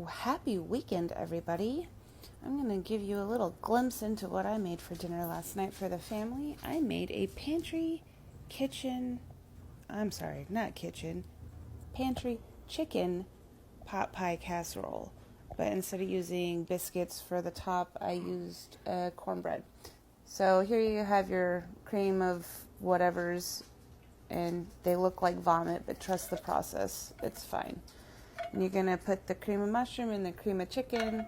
Happy weekend, everybody. I'm going to give you a little glimpse into what I made for dinner last night for the family. I made a pantry chicken pot pie casserole. But instead of using biscuits for the top, I used cornbread. So here you have your cream of whatevers, and they look like vomit, but trust the process. It's fine. And you're going to put the cream of mushroom and the cream of chicken,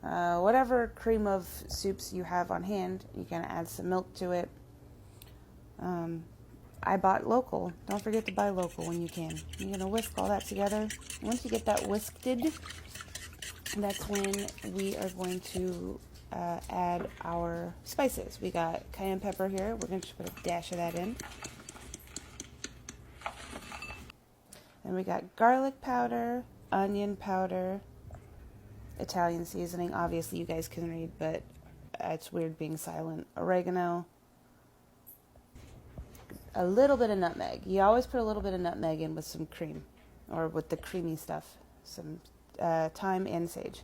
whatever cream of soups you have on hand. You're going to add some milk to it. I bought local. Don't forget to buy local when you can. You're going to whisk all that together. Once you get that whisked, that's when we are going to add our spices. We got cayenne pepper here. We're going to put a dash of that in. And we got garlic powder, onion powder, Italian seasoning. Obviously, you guys can read, but it's weird being silent. Oregano. A little bit of nutmeg. You always put a little bit of nutmeg in with some cream, or with the creamy stuff. Some thyme and sage.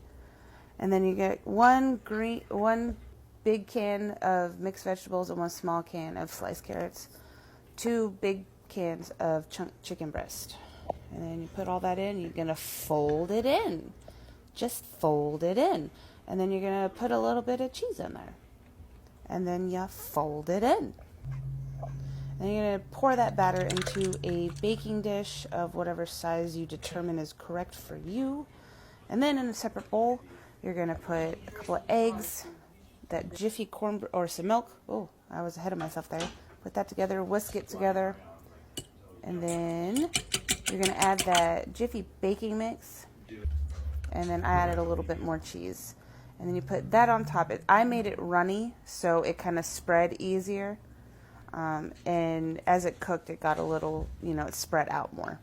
And then you get one big can of mixed vegetables and one small can of sliced carrots. 2 big cans of chunk chicken breast. And then you put all that in. You're going to fold it in. Just fold it in. And then you're going to put a little bit of cheese in there. And then you fold it in. And you're going to pour that batter into a baking dish of whatever size you determine is correct for you. And then in a separate bowl, you're going to put a couple of eggs, that Jiffy corn, or some milk. Oh, I was ahead of myself there. Put that together, whisk it together. And then you're going to add that Jiffy baking mix. And then I added a little bit more cheese. And then you put that on top. I made it runny, so it kind of spread easier. And as it cooked, it got a little, it spread out more.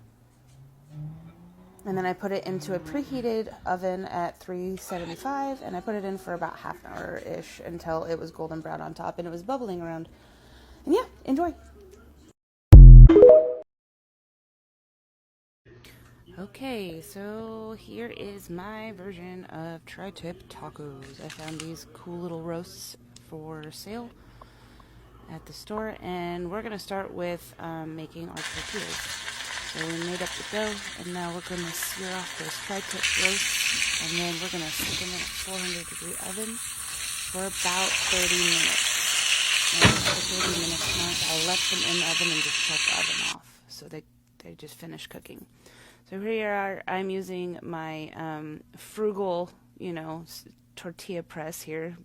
And then I put it into a preheated oven at 375, and I put it in for about half an hour-ish until it was golden brown on top, and it was bubbling around. And yeah, enjoy. Okay, so here is my version of tri-tip tacos. I found these cool little roasts for sale at the store, and we're going to start with making our tortillas. So we made up the dough, and now we're going to sear off those tri-tip roasts, and then we're going to stick them in a 400-degree oven for about 30 minutes. And after 30 minutes mark, I'll let them in the oven and just shut the oven off, so they just finish cooking. So here I'm using my frugal, tortilla press here.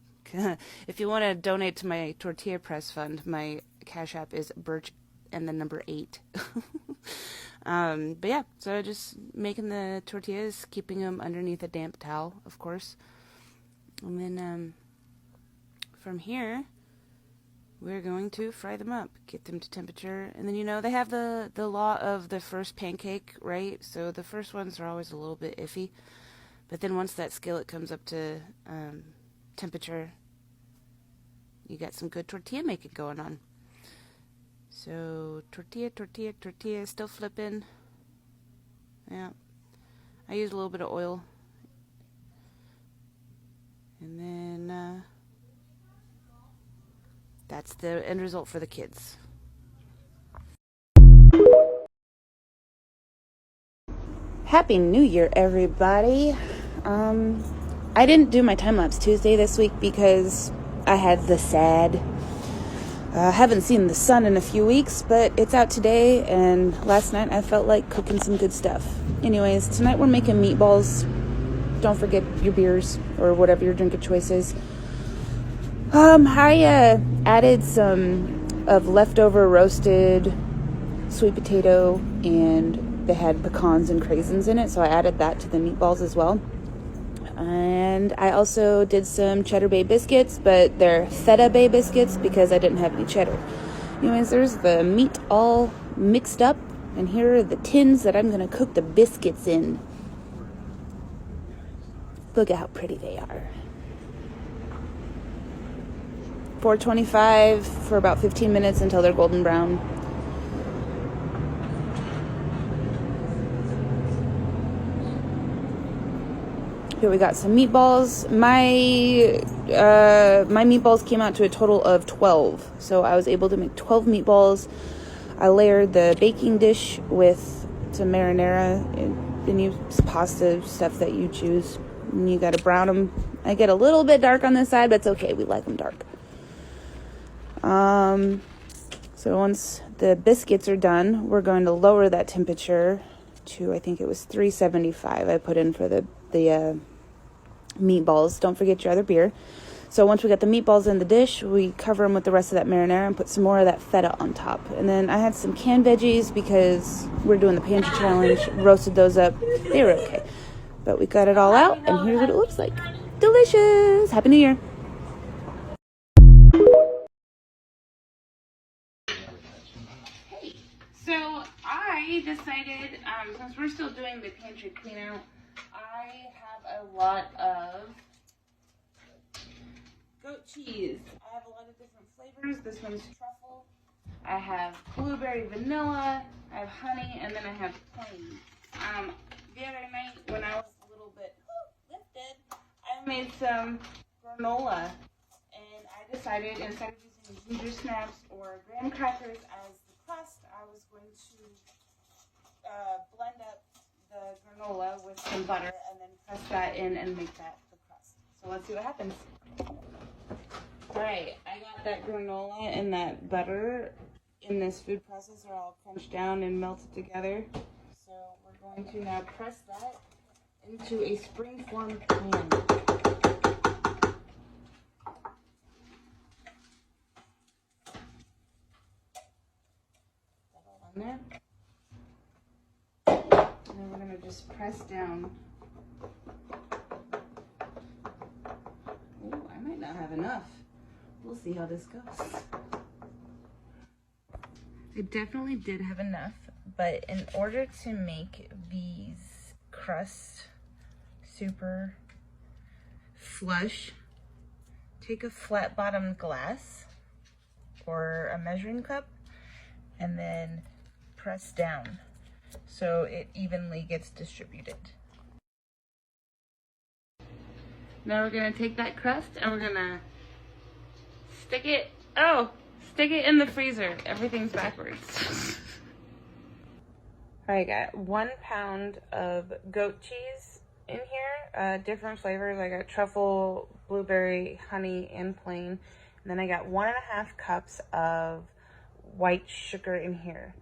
If you want to donate to my tortilla press fund, my Cash App is Birch and the number 8. But yeah, so just making the tortillas, keeping them underneath a damp towel, of course. And then from here, we're going to fry them up, get them to temperature. And then, they have the law of the first pancake, right? So the first ones are always a little bit iffy. But then once that skillet comes up to temperature, you got some good tortilla making going on. So tortilla, still flipping. Yeah. I used a little bit of oil. And then that's the end result for the kids. Happy New Year, everybody. I didn't do my time-lapse Tuesday this week because I had the sad... haven't seen the sun in a few weeks, but it's out today, and last night I felt like cooking some good stuff. Anyways, tonight we're making meatballs. Don't forget your beers, or whatever your drink of choice is. I added some of leftover roasted sweet potato, and they had pecans and craisins in it, so I added that to the meatballs as well. And I also did some Cheddar Bay biscuits, but they're Feta Bay biscuits because I didn't have any cheddar. Anyways, there's the meat all mixed up, and here are the tins that I'm going to cook the biscuits in. Look at how pretty they are. 425 for about 15 minutes until they're golden brown. Here we got some meatballs. My meatballs came out to a total of 12. So I was able to make 12 meatballs. I layered the baking dish with some marinara and any pasta stuff that you choose. And you gotta brown them. I get a little bit dark on this side, but it's okay. We like them dark. So once the biscuits are done, we're going to lower that temperature to, I think it was 375 I put in for the meatballs. Don't forget your other beer. So once we got the meatballs in the dish, we cover them with the rest of that marinara and put some more of that feta on top. And then I had some canned veggies because we're doing the pantry challenge. Roasted those up. They were okay. But we got it all out, and here's what it looks like. Delicious! Happy New Year! So I decided, since we're still doing the pantry clean out, I have a lot of goat cheese. I have a lot of different flavors. This one's truffle. I have blueberry vanilla. I have honey, and then I have plain. The other night when I was a little bit lifted, I made some granola, and I decided instead of using ginger snaps or graham crackers as the crust, I was going to blend up the granola with some butter and then press that in and make that the crust. So let's see what happens. Alright, I got that granola and that butter in this food processor all crunched down and melted together. So we're going to now press that into a spring-form pan. That all in there. And then we're going to just press down. Oh, I might not have enough. We'll see how this goes. I definitely did have enough, but in order to make these crusts super flush, take a flat bottomed glass or a measuring cup and then press down so it evenly gets distributed. Now we're gonna take that crust and we're gonna stick it in the freezer. Everything's backwards. I got 1 pound of goat cheese in here, different flavors. I got truffle, blueberry, honey, and plain. And then I got 1.5 cups of white sugar in here.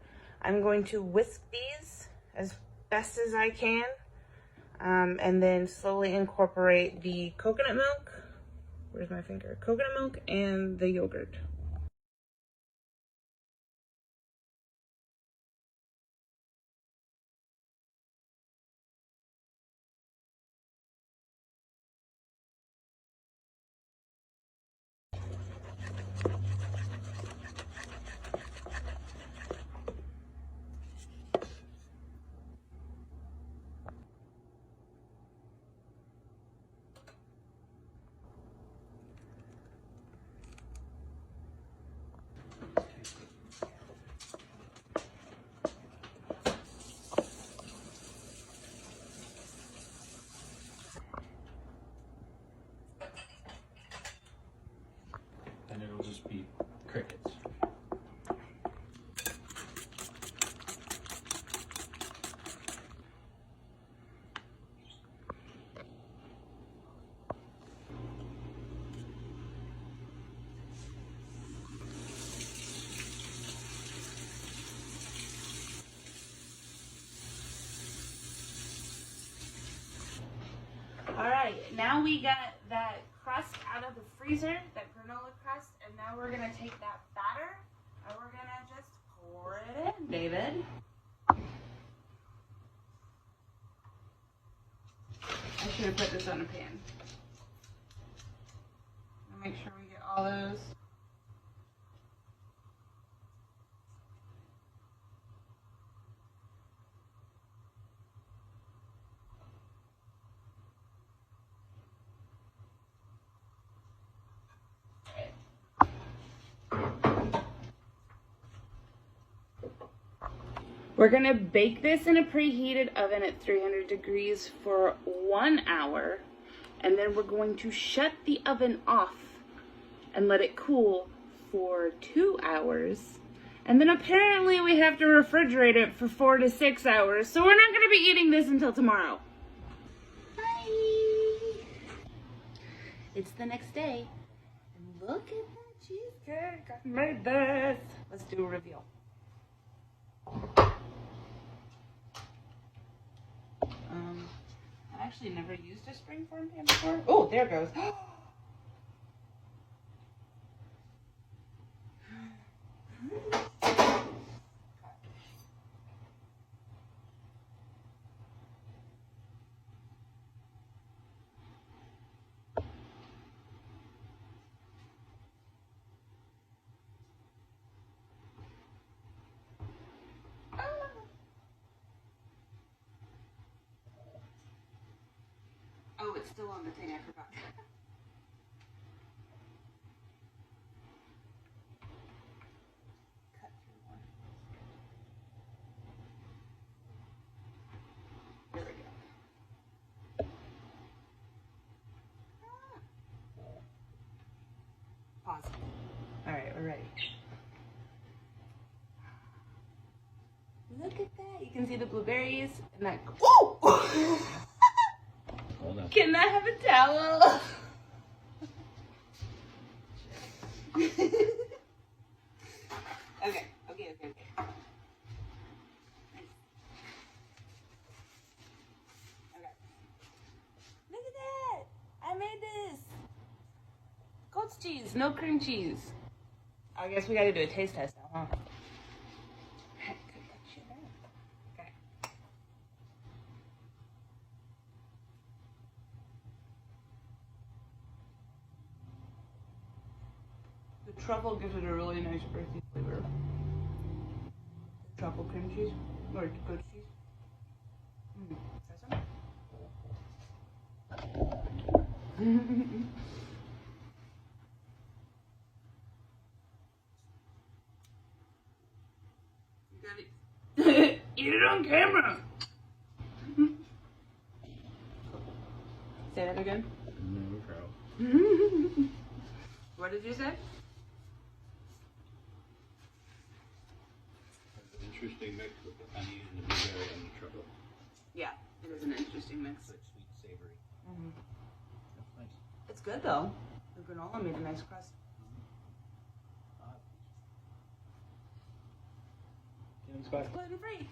I'm going to whisk these as best as I can, and then slowly incorporate the coconut milk. Where's my finger? Coconut milk and the yogurt. And it'll just be crickets. Alright, now we got that crust out of the freezer, that granola crust, and now we're gonna take that batter and we're gonna just pour it in, David. I should have put this on a pan. Make sure we get all those. We're gonna bake this in a preheated oven at 300 degrees for 1 hour, and then we're going to shut the oven off and let it cool for 2 hours. And then apparently we have to refrigerate it for 4 to 6 hours, so we're not gonna be eating this until tomorrow. Bye! It's the next day, and look at that cheesecake, I made this. Let's do a reveal. I've actually never used a springform pan before. Oh, there it goes. Oh, it's still on the thing, I forgot. Cut through one. There we go. Pause. Alright, we're ready. Look at that. You can see the blueberries and that. Ooh! Hold on. Can I have a towel? Okay. Okay. Look at that! I made this! Goat's cheese, no cream cheese. I guess we gotta do a taste test now, huh? Okay. The truffle gives it a really nice earthy flavor. Truffle cream cheese, or goat cheese. Try some? Eat it on camera. Say that again. No problem. What did you say? It's an interesting mix with the honey and the blueberry and the truffle. Yeah, it is an interesting mix. It's like sweet, savory. That's nice. It's good though. The granola made a nice crust. Spot. Gluten free.